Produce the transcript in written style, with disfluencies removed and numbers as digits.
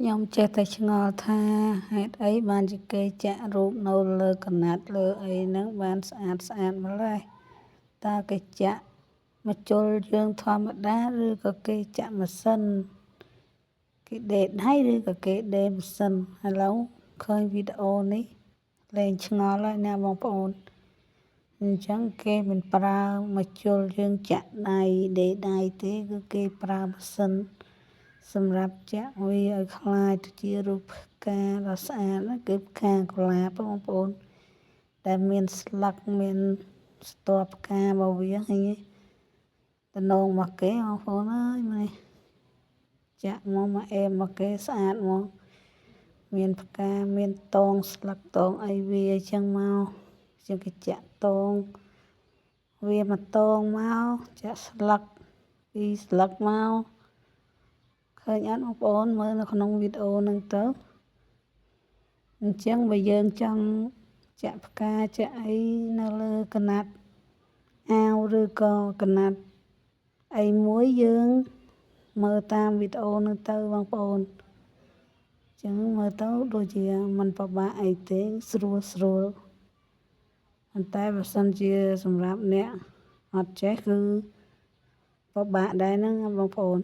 ខ្ញុំចេះតែឆ្ងល់ថាហេតុអីបានជាគេចាក់រូបនៅលើក្រណាត់លើអីហ្នឹងបានស្អាតម្ល៉េះតើគេចាក់មកជុលយើងធម្មតាឬក៏គេចាក់ម៉ាស៊ីនគេដេរដៃឬក៏គេដេរម៉ាស៊ីនឥឡូវឃើញវីដេអូនេះលែងឆ្ងល់ហើយណាបងប្អូនអញ្ចឹងគេមិនប្រើមកជុលយើងចាក់ដៃដេរដៃទេគឺគេប្រើម៉ាស៊ីនសម្រាប់ចាក់វាឲ្យคล้ายទៅជារូបផ្កាដ៏ស្អាតគឺផ្កាកុលាបបងប្អូនដែលមានស្លឹកមានស្ទាប់ផ្ការបស់វាហើយតំណងមកគេបងប្អូនអើយមើលចាក់មកអែមមកគេស្អាតមកមានផ្កាមានតងស្លឹកតងអីវាអញ្ចឹងមកជាងគេចាក់តងវាមកតងមកចាក់ស្លឹកពីស្លឹកមកឃើញអត់បងប្អូនមើលនៅក្នុងវីដេអូហ្នឹងទៅអញ្ចឹងបើយើងចង់ចាក់ផ្កាចាក់អីនៅលើក្រណាត់អាវឬក៏ក្រណាត់អីមួយយើងមើលតាមវីដេអូហ្នឹងទៅបងប្អូនអញ្ចឹងមើលទៅដូចជាมันពិបាកអីទេស្រួលប៉ុន្តែបើសិនជាសម្រាប់អ្នកអត់ចេះគឺពិបាកដែរហ្នឹងបងប្អូន